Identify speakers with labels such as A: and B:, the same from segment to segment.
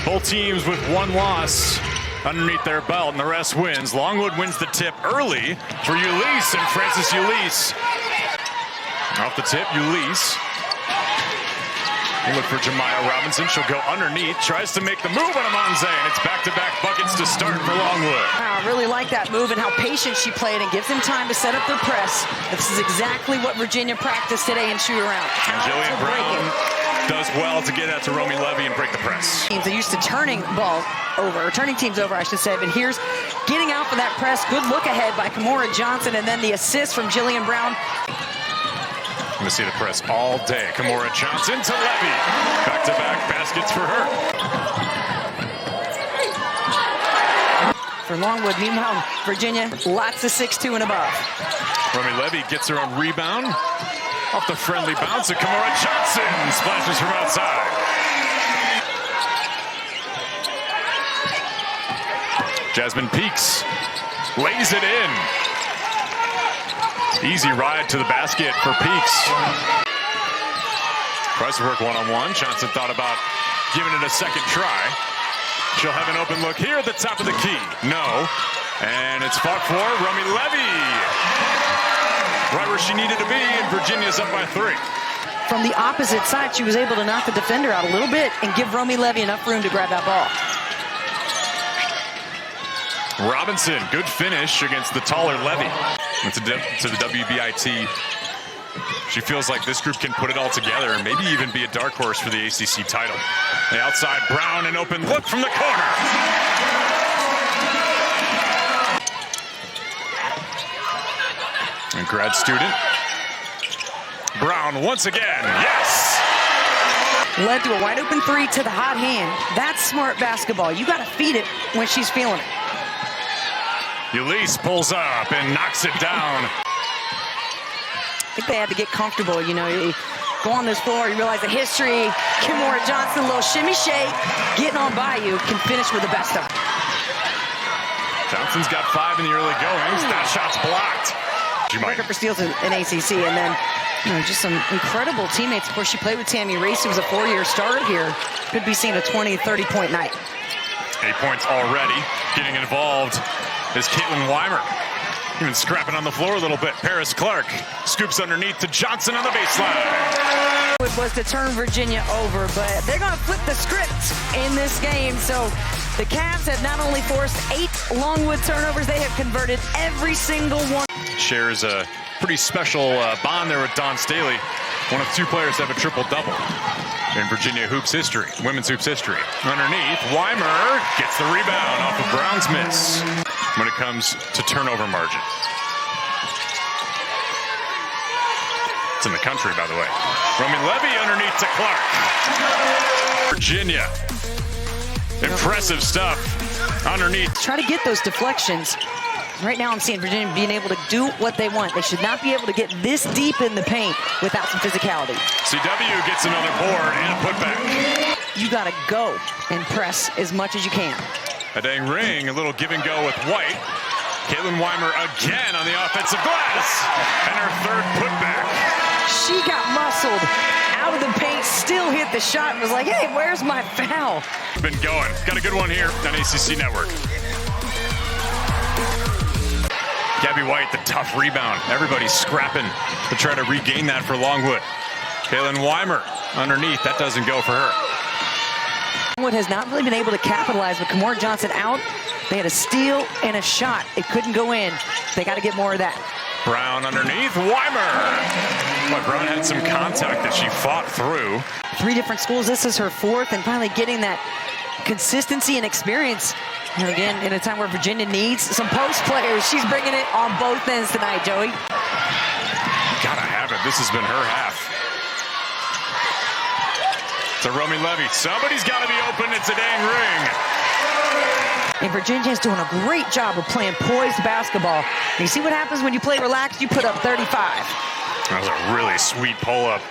A: Both teams with one loss underneath their belt, and the rest wins. Longwood wins the tip early for Ulysse, and Francis Ulysse. Off the tip, Ulysse. Look for Kymora Johnson. She'll go underneath, tries to make the move on Amanze, and it's back-to-back buckets to start for Longwood.
B: Wow, I really like that move and how patient she played and gives them time to set up their press. This is exactly what Virginia practiced today in shoot-around.
A: Jillian Brown does well to get out to Romi Levy and break the press.
B: Teams are used to turning balls over, or turning teams over, I should say, but here's getting out for that press. Good look ahead by Kymora Johnson, and then the assist from Jillian Brown.
A: Going to see the press all day. Kymora Johnson to Levy. Back-to-back baskets for her.
B: For Longwood, meanwhile, Virginia, lots of 6'2" and above.
A: Romi Levy gets her own rebound. Off the friendly bounce, and Kymora Johnson splashes from outside. Jasmine Peaks lays it in. Easy ride to the basket for Peaks. Tries to work one-on-one. Johnson thought about giving it a second try. She'll have an open look here at the top of the key. No. And it's fought for. Romi Levy. Right where she needed to be, and Virginia's up by 3.
B: From the opposite side, she was able to knock the defender out a little bit and give Romi Levy enough room to grab that ball.
A: Robinson, good finish against the taller Levy. To the WBIT. She feels like this group can put it all together and maybe even be a dark horse for the ACC title. The outside, Brown, an open look from the corner. And grad student. Brown once again, yes!
B: Led to a wide open 3 to the hot hand. That's smart basketball. You got to feed it when she's feeling it.
A: Ulysse pulls up and knocks it down.
B: I think they had to get comfortable. You know, you go on this floor, you realize the history. Kymora Johnson, a little shimmy shake, getting on by you, can finish with the best of them.
A: Johnson's got 5 in the early goings. That shot's blocked.
B: Record for steals in ACC, and then just some incredible teammates. Of course, she played with Tammy Reese, who was a 4-year starter here. Could be seeing a 20, 30-point night.
A: 8 points already. Getting involved is Caitlin Weimar. Even scrapping on the floor a little bit. Paris Clark scoops underneath to Johnson on the baseline.
B: It was to turn Virginia over, but they're going to flip the script in this game. So the Cavs have not only forced 8 Longwood turnovers, they have converted every single one.
A: Shares a pretty special bond there with Dawn Staley. One of 2 players to have a triple-double in Virginia hoops history, women's hoops history. Underneath, Weimar gets the rebound off of Brown's miss when it comes to turnover margin. It's in the country, by the way. Romi Levy underneath to Clark. Virginia. Impressive stuff underneath.
B: Try to get those deflections. Right now I'm seeing Virginia being able to do what they want. They should not be able to get this deep in the paint without some physicality.
A: CW gets another board and a putback.
B: You got to go and press as much as you can.
A: A dang ring, a little give and go with White. Caitlin Weimar again on the offensive glass. And her 3rd putback.
B: She got muscled out of the paint, still hit the shot, and was like, hey, where's my foul?
A: Been going. Got a good one here on ACC Network. Gabby White, the tough rebound. Everybody's scrapping to try to regain that for Longwood. Caitlin Weimar underneath. That doesn't go for her.
B: Longwood has not really been able to capitalize with Kymora Johnson out. They had a steal and a shot. It couldn't go in. They got to get more of that.
A: Brown underneath. Weimar. But Brown had some contact that she fought through.
B: 3 different schools. This is her 4th, and finally getting that consistency and experience. And again, in a time where Virginia needs some post players, she's bringing it on both ends tonight, Joey.
A: Gotta have it. This has been her half. To Romi Levy. Somebody's got to be open. It's a dang ring.
B: And Virginia's doing a great job of playing poised basketball. And you see what happens when you play relaxed? You put up 35.
A: That was a really sweet pull-up.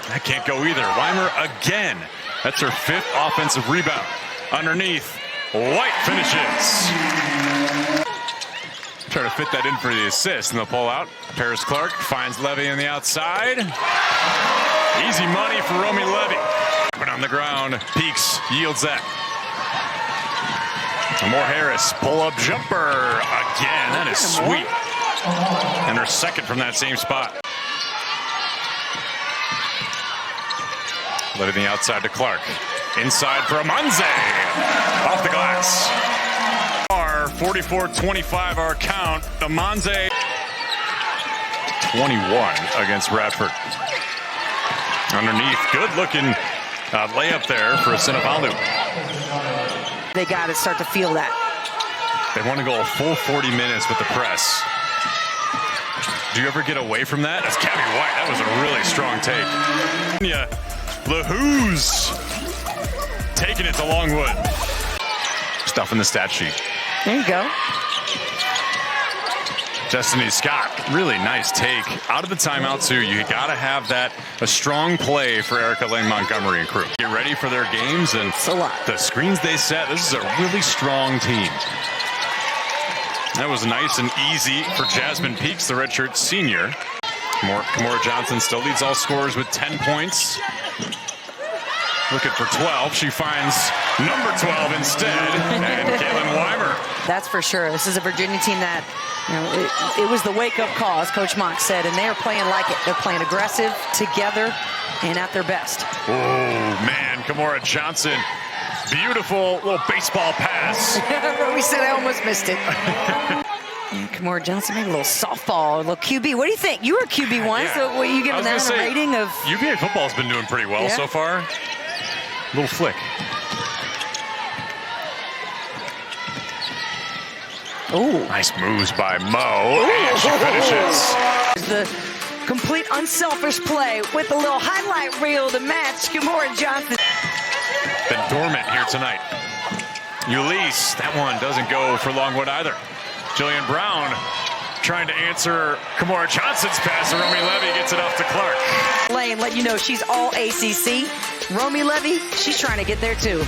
A: That can't go either. Weimar again. That's her 5th offensive rebound. Underneath, White finishes. Try to fit that in for the assist, and they'll pull out. Paris Clark finds Levy on the outside. Easy money for Romi Levy. But On the ground, Peaks yields that. More Harris, pull-up jumper again. That is sweet. And her second from that same spot. Letting the outside to Clark. Inside for Amanze. Off the glass. 44-25 our count. Amanze 21 against Radford. Underneath, good-looking layup there for Sinovalu.
B: They got to start to feel that.
A: They want to go a full 40 minutes with the press. Do you ever get away from that? That's Gabby White. That was a really strong take. Yeah, LaHoo's taking it to Longwood. Stuff in the stat sheet.
B: There you go.
A: Destiny Scott, really nice take. Out of the timeout, too. You got to have that, a strong play for Erica Lane Montgomery and crew. Get ready for their games and the screens they set. This is a really strong team. That was nice and easy for Jasmine Peaks, the redshirt senior. Kymora Johnson still leads all scorers with 10 points. Looking for 12. She finds number 12 instead, and Kaylin Weimar.
B: That's for sure. This is a Virginia team that, you know, it was the wake-up call, as Coach Mock said, and they are playing like it. They're playing aggressive, together, and at their best.
A: Oh, man, Kymora Johnson. Beautiful little baseball pass.
B: Romi said I almost missed it. Kymora Johnson, maybe a little softball, a little QB. What do you think? You were QB once, so what are you giving that a rating of?
A: UVA football's been doing pretty well so far. Little flick.
B: Oh,
A: nice moves by Mo. And she finishes.
B: The complete unselfish play with a little highlight reel to match Kymora Johnson.
A: Been dormant here tonight. Ulysses, that one doesn't go for Longwood either. Jillian Brown trying to answer Kymora Johnson's pass, and Romi Levy gets it off to Clark.
B: And let you know she's all ACC. Romi Levy, she's trying to get there too.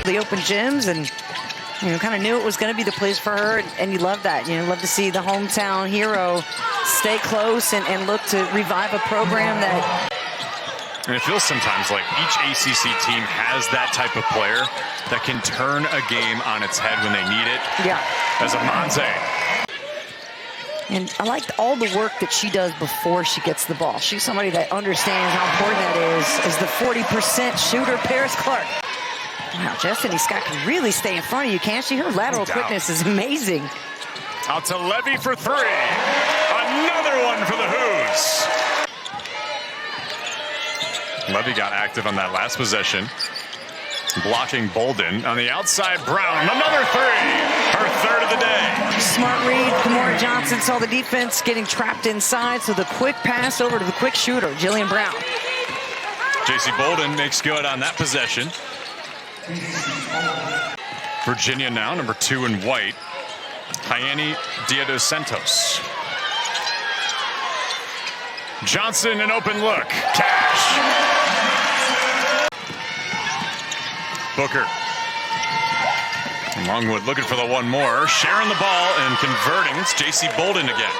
B: The open gyms, and you know, kind of knew it was going to be the place for her, and you love that. You know, love to see the hometown hero stay close and look to revive a program that.
A: And it feels sometimes like each ACC team has that type of player that can turn a game on its head when they need it.
B: Yeah.
A: As Amanze.
B: And I liked all the work that she does before she gets the ball. She's somebody that understands how important that is the 40% shooter, Paris Clark. Wow, Destiny Scott can really stay in front of you, can't she? Her lateral quickness is amazing.
A: Out to Levy for three. Another one for the Who's. Levy got active on that last possession. Blocking Bolden. On the outside, Brown. Another three. Her third of the day.
B: Smart read. Kymora Johnson saw the defense getting trapped inside, so the quick pass over to the quick shooter, Jillian Brown.
A: JC Bolden makes good on that possession. Virginia now, number 2 in white. Hayani Diaz Santos. Johnson, an open look. Cash. Booker. Longwood looking for the one more. Sharing the ball and converting. It's JC Bolden again.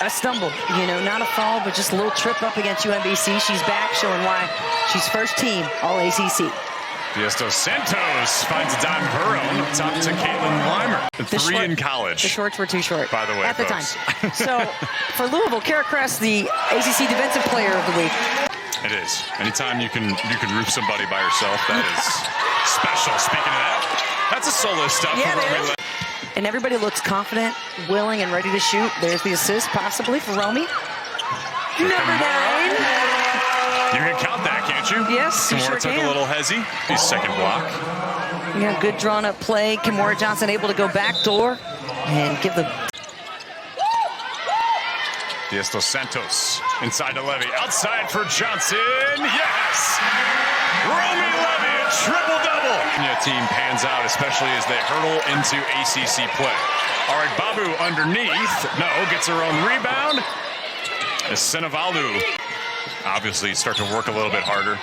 B: A stumble, you know, not a fall, but just a little trip up against UMBC. She's back, showing why she's first team all ACC.
A: Diaz Santos finds a dime of her own. Top to Caitlin Weimar. Three in college.
B: The shorts were too short.
A: By the way,
B: at the
A: folks.
B: time. So for Louisville, Kara Kress, the ACC Defensive Player of the Week.
A: It is. Anytime you can roof somebody by yourself, that is special. Speaking of that, that's a solo stuff.
B: Yeah, for and everybody looks confident, willing, and ready to shoot. There's the assist, possibly, for Romi. Number 9.
A: You can count that, can't you?
B: Yes, you sure
A: took
B: can.
A: A little hezzy. His second block.
B: Yeah, good drawn-up play. Kymora Johnson able to go backdoor and give the...
A: Diaz Santos inside to Levy. Outside for Johnson. Yes! Romi Levy, a triple-double. The team pans out, especially as they hurdle into ACC play. All right, Babu underneath. No, gets her own rebound. As Sinovalu obviously start to work a little bit harder.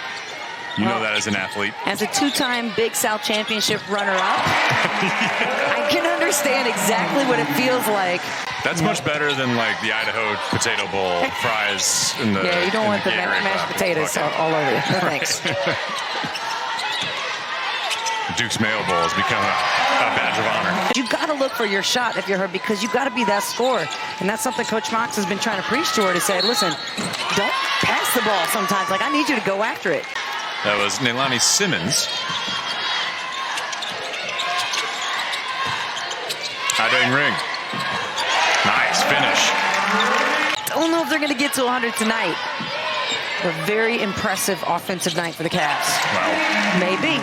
A: You know that as an athlete.
B: As a two-time Big South Championship runner-up, I can understand exactly what it feels like.
A: That's much better than like the Idaho Potato Bowl fries in the.
B: Yeah, you don't want the
A: Gatorade
B: mashed potatoes all over you. No thanks.
A: Duke's Mayo Bowl has become a badge of honor.
B: You got to look for your shot if you're her, because you got to be that scorer, and that's something Coach Mox has been trying to preach to her, to say, listen, don't pass the ball sometimes. Like, I need you to go after it.
A: That was Neilani Simmons. High-dang ring. Nice finish.
B: Don't know if they're going to get to 100 tonight. A very impressive offensive night for the Cavs.
A: Well,
B: maybe.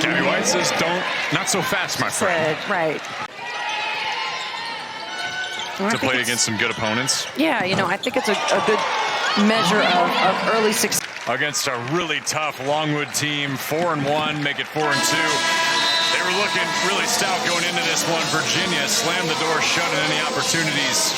A: Gabby White says, not so fast, my friend.
B: Right.
A: To play against some good opponents.
B: Yeah, I think it's a good measure of early success.
A: Against a really tough Longwood team, 4-1, make it 4-2. They were looking really stout going into this one. Virginia slammed the door shut on any opportunities